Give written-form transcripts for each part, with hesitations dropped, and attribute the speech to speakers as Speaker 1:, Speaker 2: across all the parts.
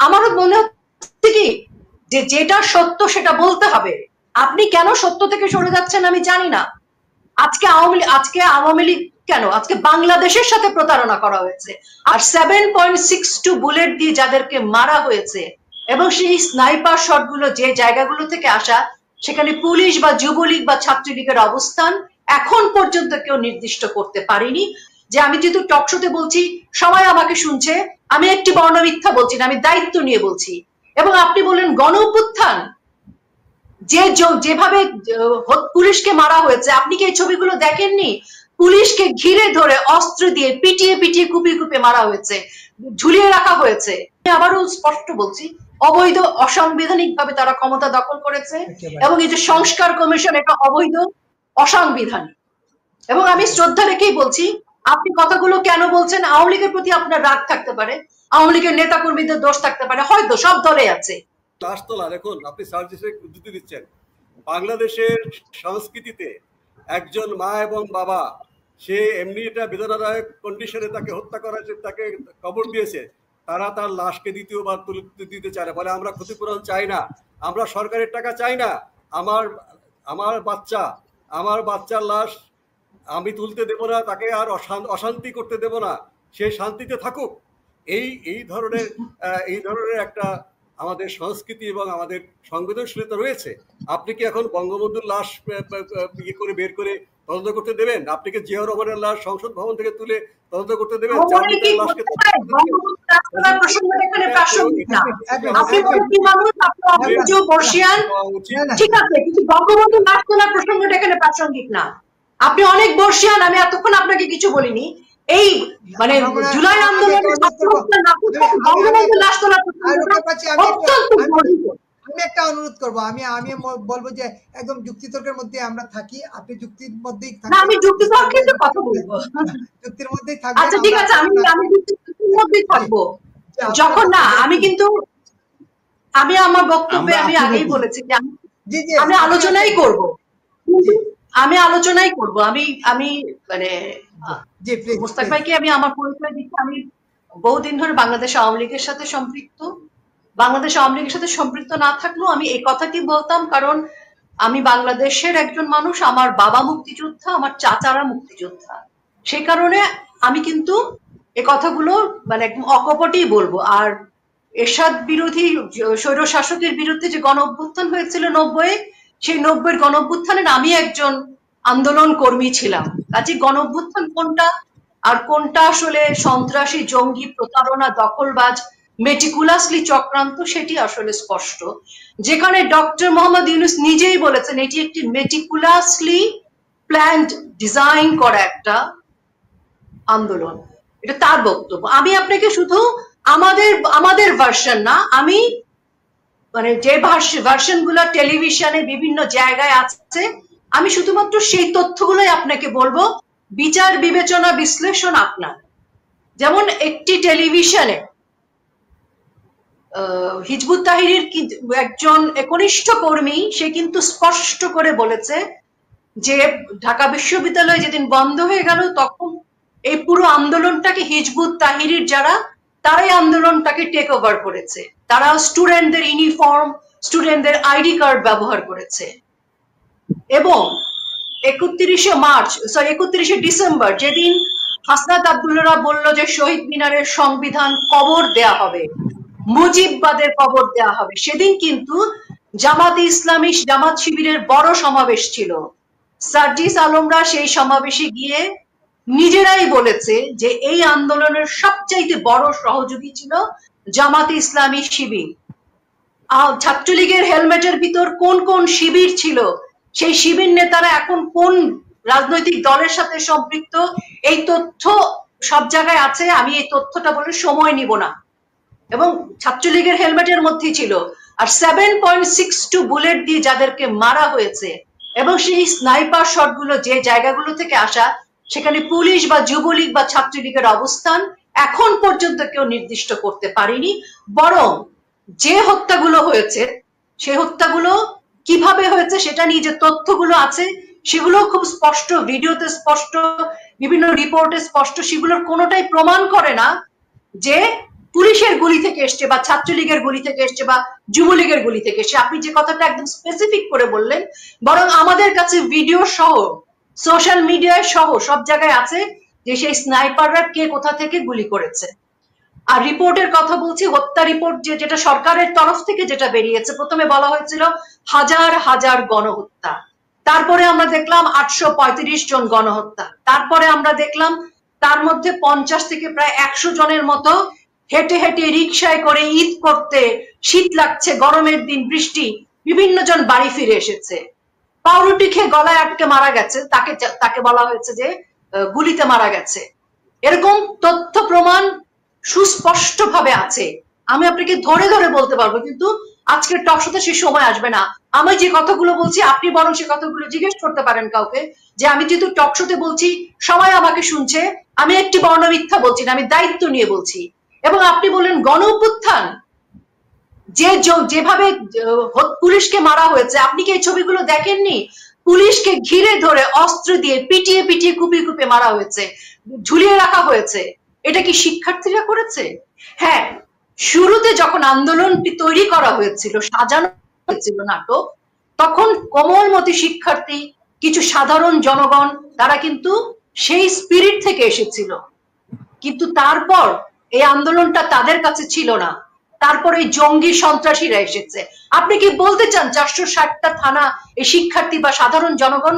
Speaker 1: আমারও মনে হচ্ছে কি যে যেটা সত্য সেটা বলতে হবে। আপনি কেন সত্য থেকে সরে যাচ্ছেন আমি জানি না। আজকে আওয়ামী লীগ কেন, আজকে বাংলাদেশের সাথে প্রতারণা করা হয়েছে। আর 7.62 বুলেট দিয়ে যাদেরকে মারা হয়েছে এবং সেই স্নাইপার শট গুলো যে জায়গাগুলো থেকে আসা, সেখানে পুলিশ বা যুবলীগ বা ছাত্রলীগের অবস্থান এখন পর্যন্ত কেউ নির্দিষ্ট করতে পারেনি। যে আমি যেহেতু টকশোতে বলছি, সবাই আমাকে শুনছে, আমি একটি বর্ণ মিথ্যা বলছি না, আমি দায়িত্ব নিয়ে বলছি। এবং আপনি বললেন গণ অভ্যুত্থান, যেভাবে পুলিশকে মারা হয়েছে, আপনি কি এই ছবিগুলো দেখেননি? পুলিশকে ঘিরে ধরে অস্ত্র দিয়ে পিটিয়ে পিটিয়ে কুপিয়ে কুপিয়ে মারা হয়েছে, ঝুলিয়ে রাখা হয়েছে। আমি আবারও স্পষ্ট বলছি, অবৈধ অসাংবিধানিক ভাবে তারা ক্ষমতা দখল করেছে এবং এই যে সংস্কার কমিশন, এটা অবৈধ অসাংবিধানিক। এবং আমি শ্রদ্ধা রেখেই বলছি, আপনি কথাগুলো কেন বলছেন? আওয়ামী লীগের প্রতি আপনার রাগ থাকতে পারে, আওয়ামী লীগের নেতা কর্মীদের দোষ থাকতে পারে, হয়তো সব দলে আছে।
Speaker 2: লাশতলা দেখুন, আপনি সার্জিসে উদ্ধৃতি দিচ্ছেন। বাংলাদেশের সংস্কৃতিতে একজন মা এবং বাবা, সে এমনি এটা বেদনাদায়ক কন্ডিশনে তাকে হত্যা করা হয়েছে, তাকে কবর দিয়েছে, তারা তার লাশকে দ্বিতীয়বার তুলে দিতে চায় না, বলে আমরা ক্ষতিপূরণ চাই না, আমরা সরকারের টাকা চাই না, আমার বাচ্চার লাশ আমি তুলতে দেব না, তাকে আর অশান্তি করতে দেব না, সে শান্তিতে থাকুক। এই ধরনের একটা আমাদের সংস্কৃতি এবং আমাদের সংবেদনশীলতা রয়েছে। আপনি কি এখন বঙ্গবন্ধুর লাশ করে বের করে তদন্ত করতে দেবেন? আপনি কি জিয়াউর রহমানের লাশ সংসদ ভবন থেকে তুলে তদন্ত করতে দেবেন?
Speaker 1: ঠিক আছে, কিন্তু বঙ্গবন্ধুর লাশ তোলার প্রসঙ্গটা এখানে প্রাসঙ্গিক না। আপনি অনেক বর্ষিয়ান, আমি এতক্ষণ আপনাকে কিছু বলিনি। এই মানে জুলাই আন্দোলনের বঙ্গবন্ধুর লাশ তোলার
Speaker 3: আমি একটা অনুরোধ করবো, আমি বলবো যে একদম যুক্তিতর্কের মধ্যে আমরা থাকি, আপনি যুক্তির মধ্যেই থাকি।
Speaker 1: আমি যুক্তিতর্কের কথা বলবো,
Speaker 3: যুক্তির মধ্যেই থাকবেন।
Speaker 1: আচ্ছা ঠিক আছে, আমি যুক্তির মধ্যেই থাকবো। যখন না আমি কিন্তু আমি আমার বক্তব্যে আমি আগেই বলেছি যে আমি আলোচনাই করব, আমি মানে মোস্তাক ভাইকে আমি আমার পরিচয় দিচ্ছি। আমি বহুদিন ধরে বাংলাদেশ আওয়ামী লীগের সাথে সম্পৃক্ত। বাংলাদেশ আওয়ামী লীগের সাথে সম্পৃক্ত না থাকলেও আমি এই কথাটি বলতাম, কারণ আমি বাংলাদেশের একজন মানুষ, আমার বাবা মুক্তিযোদ্ধা, আমার চাচারা মুক্তিযোদ্ধা। সেই কারণে আমি কিন্তু এ কথাগুলো মানে একদম অকপটেই বলবো। আর এরশাদ বিরোধী স্বৈর শাসকের বিরুদ্ধে যে গণ অভ্যুত্থান হয়েছিল 90-এ, সেই 90-এর গণ অভ্যুত্থানের আমি একজন আন্দোলন কর্মী ছিলাম। কাজে গণ অভ্যুত্থান কোনটা আর কোনটা আসলে সন্ত্রাসী, জঙ্গি, প্রতারণা, দখলবাজ, মেটিকুলাসলি চক্রান্ত, সেটি আসলে স্পষ্ট। যেখানে ডক্টর মোহাম্মদ ইউনূস নিজেই বলেছেন এটি একটি মেটিকুলাসলি প্ল্যান্ড, ডিজাইন করা একটা আন্দোলন, এটা তার বক্তব্য। আমি আপনাকে শুধু আমাদের ভার্সন না, আমি মানে যে ভার্সন গুলো টেলিভিশনে বিভিন্ন জায়গায় আছে, আমি শুধুমাত্র সেই তথ্যগুলোই আপনাকে বলবো, বিচার বিবেচনা বিশ্লেষণ আপনার। যেমন একটি টেলিভিশনে হিজবুত তাহরীর একজন একনিষ্ঠ কর্মী, সে কিন্তু স্পষ্ট করে বলেছে যে ঢাকা বিশ্ববিদ্যালয় যেদিন বন্ধ হয়ে গেল, তখন এই পুরো আন্দোলনটাকে হিজবুত তাহরীর যারা, তারাই আন্দোলনটাকে টেক ওভার করেছে। তারা স্টুডেন্টদের ইউনিফর্ম, স্টুডেন্টদের আইডি কার্ড ব্যবহার করেছে। এবং 31শে ডিসেম্বর যেদিন হাসনাত আব্দুল্লাহরা বলল যে শহীদ মিনারের সংবিধান কবর দেয়া হবে, মুজিববাদের কবর দেয়া হবে, সেদিন কিন্তু জামাতে ইসলামী, জামাত শিবিরের বড় সমাবেশ ছিল। সার্জিস আলমরা সেই সমাবেশে গিয়ে নিজেরাই বলেছে যে এই আন্দোলনের সবচাইতে বড় সহযোগী ছিল জামাতে ইসলামী শিবির। ছাত্রলীগের হেলমেটের ভিতর কোন কোন শিবির ছিল, সেই শিবির নেতারা এখন কোন রাজনৈতিক দলের সাথে সম্পৃক্ত, এই তথ্য সব জায়গায় আছে। আমি এই তথ্যটা বলে সময় নিব না। এবং ছাত্রলীগের হেলমেটের মধ্যেই ছিল। আর 7.62 বুলেট দিয়ে যাদেরকে মারা হয়েছে এবং সেই স্নাইপার শট গুলো যে জায়গাগুলো থেকে আসা, সেখানে পুলিশ বা যুবলীগ বা ছাত্রলীগের অবস্থান এখন পর্যন্ত কেউ নির্দিষ্ট করতে পারেনি। বরং যে হত্যাগুলো হয়েছে, সেই হত্যাগুলো কিভাবে হয়েছে সেটা নিয়ে যে তথ্যগুলো আছে, সেগুলো খুব স্পষ্ট, ভিডিওতে স্পষ্ট, বিভিন্ন রিপোর্টে স্পষ্ট। সেগুলোর কোনোটাই প্রমাণ করে না যে পুলিশের গুলি থেকে এসছে বা ছাত্রলীগের গুলি থেকে এসছে বা যুবলীগের গুলি থেকে এসছে। আপনি যে কথাটা একদম স্পেসিফিক করে বললেন, বরং আমাদের কাছে ভিডিও সহ সোশ্যাল মিডিয়ায় সহ সব জায়গায় আছে যে সেই স্নাইপাররা কে কোথা থেকে গুলি করেছে। আর রিপোর্টের কথা বলছি, হত্যা রিপোর্ট যেটা সরকারের তরফ থেকে যেটা বেরিয়েছে, প্রথমে বলা হয়েছিল হাজার হাজার গণহত্যা, তারপরে আমরা দেখলাম 835 জন গণহত্যা, তারপরে আমরা দেখলাম তার মধ্যে 50 থেকে প্রায় 100 জনের মতো হেঁটে হেঁটে রিক্সায় করে ঈদ করতে, শীত লাগছে, গরমের দিন, বৃষ্টি, বিভিন্ন জন বাড়ি ফিরে এসেছে। পাউরুটি খেয়ে গলায় আটকে মারা গেছে, তাকে বলা হয়েছে যে গুলিতে মারা গেছে। এরকম তথ্য প্রমাণ সুস্পষ্ট ভাবে আছে, আমি আপনাকে ধরে ধরে বলতে পারবো, কিন্তু আজকের টক শোতে সে সময় আসবে না। আমি যে কথাগুলো বলছি আপনি বরং সে কথাগুলো জিজ্ঞেস করতে পারেন কাউকে, যে আমি যেহেতু টক শোতে বলছি, সবাই আমাকে শুনছে, আমি একটি বর্ণ মিথ্যা বলছি না, আমি দায়িত্ব নিয়ে বলছি। এবং আপনি বললেন গণ অভ্যুত্থান, যেভাবে পুলিশকে মারা হয়েছে, আপনি কি এই ছবিগুলো দেখেননি? পুলিশকে ঘিরে ধরে অস্ত্র দিয়ে পিটিয়ে পিটিয়ে কুপিয়ে কুপিয়ে মারা হয়েছে, ঝুলিয়ে রাখা হয়েছে। এটা কি শিক্ষার্থীরা করেছে? হ্যাঁ, শুরুতে যখন আন্দোলনটি তৈরি করা হয়েছিল, সাজানো হয়েছিল নাটক, তখন কোমলমতি শিক্ষার্থী, কিছু সাধারণ জনগণ, তারা কিন্তু সেই স্পিরিট থেকে এসেছিল। কিন্তু তারপর এই আন্দোলনটা তাদের কাছে ছিল না, তারপরে জঙ্গি সন্ত্রাসীরা এসেছে। আপনি কি বলতে চান 460টা থানা এই শিক্ষার্থী বা সাধারণ জনগণ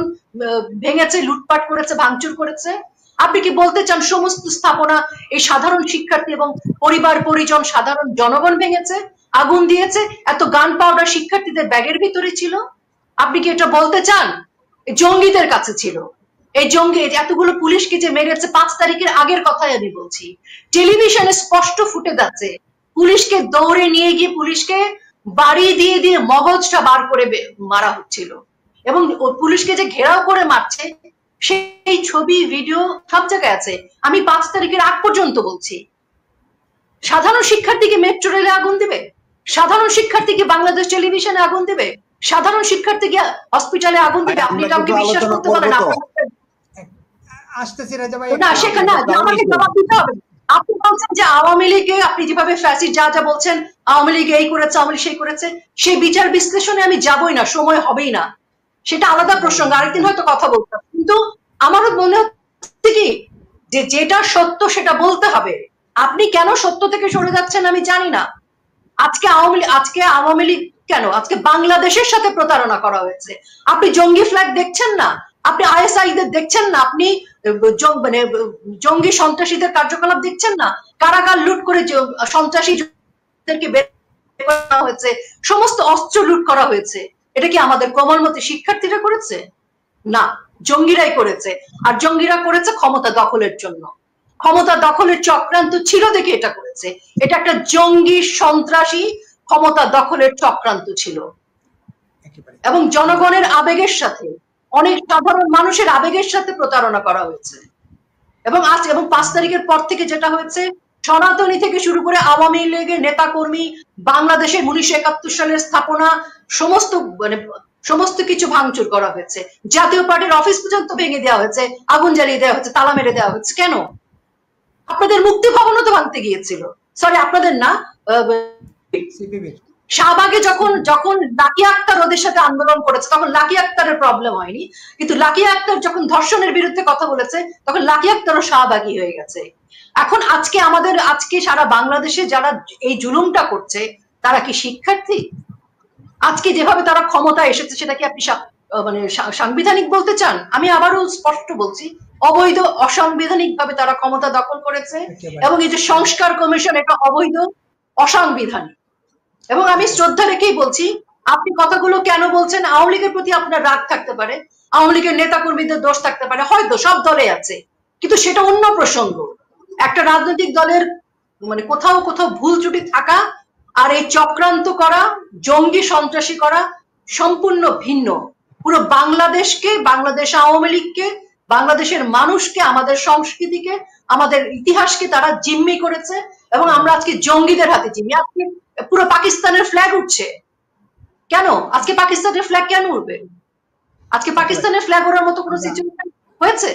Speaker 1: ভেঙেছে, লুটপাট করেছে, ভাঙচুর করেছে? আপনি কি বলতে চান সমস্ত স্থাপনা এই সাধারণ শিক্ষার্থী এবং পরিবার পরিজন সাধারণ জনগণ ভেঙেছে, আগুন দিয়েছে, এত গান পাউডার শিক্ষার্থীদের ব্যাগের ভিতরে ছিল? আপনি কি এটা বলতে চান? জঙ্গিদের কাছে ছিল। এই জঙ্গি এতগুলো পুলিশকে যে মেরেছে, 5 তারিখের আগের কথাই আমি বলছি, টেলিভিশনে স্পষ্ট ফুটে যাচ্ছে পুলিশকে দৌড়ে নিয়ে গিয়ে পুলিশকে বাড়ি দিয়ে দিয়ে মগজটা বার করে মারা হচ্ছিল, এবং পুলিশকে যে ঘেরাও করে মারছে সেই ছবি ভিডিও সব জায়গায় আছে। আমি 5 তারিখের আগ পর্যন্ত বলছি, সাধারণ শিক্ষার্থীকে মেট্রো রেলে আগুন দিবে, সাধারণ শিক্ষার্থীকে বাংলাদেশ টেলিভিশনে আগুন দিবে, সাধারণ শিক্ষার্থীকে হসপিটালে আগুন দিবে? আপনি কাউকে বিশ্বাস করতে পারেন?
Speaker 3: আসতেছি রাজা ভাই,
Speaker 1: না, সেখানে আমাকে জবাব দিতে হবে। আপনি বলছেন যে আওয়ামী লীগে, আপনি যেভাবে ফ্যাসিস্ট যা যা বলছেন, আওয়ামী লীগ এই করেছে, আওয়ামী লীগ সেই করেছে, সেই বিচার বিশ্লেষণে আমি যাবই না, সময় হবেই না, সেটা আলাদা প্রসঙ্গ, আরেকদিন হয়তো কথা বলতাম। কিন্তু আমারও মনে হচ্ছে কি, যে যেটা সত্য সেটা বলতে হবে। আপনি কেন সত্য থেকে সরে যাচ্ছেন আমি জানি না। আজকে আওয়ামী লীগ কেন, আজকে বাংলাদেশের সাথে প্রতারণা করা হয়েছে। আপনি জঙ্গি ফ্ল্যাগ দেখছেন না, আপনি আইএসআইদের দেখছেন না, আপনি মানে জঙ্গি সন্ত্রাসীদের কার্যকলাপ দেখছেন না, কারাগার লুট করে সন্ত্রাসীদেরকে বের করা হয়েছে, সমস্ত অস্ত্র লুট করা হয়েছে। এটা কি আমাদের কোমলমতি শিক্ষার্থীরা করেছে? না, জঙ্গিরাই করেছে। আর জঙ্গিরা করেছে ক্ষমতা দখলের জন্য, ক্ষমতা দখলের চক্রান্ত ছিল দেখে এটা করেছে। এটা একটা জঙ্গি সন্ত্রাসী ক্ষমতা দখলের চক্রান্ত ছিল, এবং জনগণের আবেগের সাথে, অনেক সাধারণ মানুষের আবেগের সাথে প্রতারণা করা হয়েছে। এবং 5 তারিখের পর থেকে যেটা হয়েছে, সনাতনী থেকে শুরু করে আওয়ামী লীগের নেতা কর্মী, বাংলাদেশের 1971 সালের স্থাপনা, সমস্ত কিছু ভাঙচুর করা হয়েছে। জাতীয় পার্টির অফিস পর্যন্ত ভেঙে দেওয়া হয়েছে, আগুন জ্বালিয়ে দেওয়া হয়েছে, তালা মেরে দেওয়া হয়েছে। কেন? আপনাদের মুক্তি ভবনও তো ভাঙতে গিয়েছিল, সরি আপনাদের না, শাহবাগে যখন লাকি আক্তার ওদের সাথে আন্দোলন করেছে, তখন লাকি আক্তারের প্রবলেম হয়নি, কিন্তু লাকি আক্তার যখন ধর্ষণের বিরুদ্ধে কথা বলেছে, তখন লাকি আক্তারও শাহবাগী হয়ে গেছে। এখন আজকে সারা বাংলাদেশে যারা এই জুলুমটা করছে, তারা কি শিক্ষার্থী? আজকে যেভাবে তারা ক্ষমতা এসেছে, সেটা কি আপনি মানে সাংবিধানিক বলতে চান? আমি আবারও স্পষ্ট বলছি, অবৈধ, অসাংবিধানিক ভাবে তারা ক্ষমতা দখল করেছে, এবং এই যে সংস্কার কমিশন, এটা অবৈধ, অসাংবিধানিক। এবং আমি শ্রদ্ধা রেখেই বলছি, আপনি কথাগুলো কেন বলছেন? আওয়ামী লীগের প্রতি আপনার রাগ থাকতে পারে, আওয়ামী লীগের নেতা কর্মীদের দোষ থাকতে পারে, হয়তো সব দলে আছে, কিন্তু সেটা অন্য প্রসঙ্গ। একটা রাজনৈতিক দলের মানে কোথাও কোথাও ভুল ত্রুটি থাকা আর এই চক্রান্ত করা, জঙ্গি সন্ত্রাসী করা সম্পূর্ণ ভিন্ন। পুরো বাংলাদেশকে, বাংলাদেশ আওয়ামী লীগকে, বাংলাদেশের মানুষকে, আমাদের সংস্কৃতিকে, আমাদের ইতিহাসকে তারা জিম্মি করেছে, এবং আমরা আজকে জঙ্গিদের হাতে জিম্মি। আজকে পুরো পাকিস্তানের ফ্ল্যাগ উঠছে কেন? আজকে পাকিস্তানের ফ্ল্যাগ কেন উঠবে? আজকে পাকিস্তানের ফ্ল্যাগ ওড়ার মতো কোনো সিচুয়েশন হয়েছে?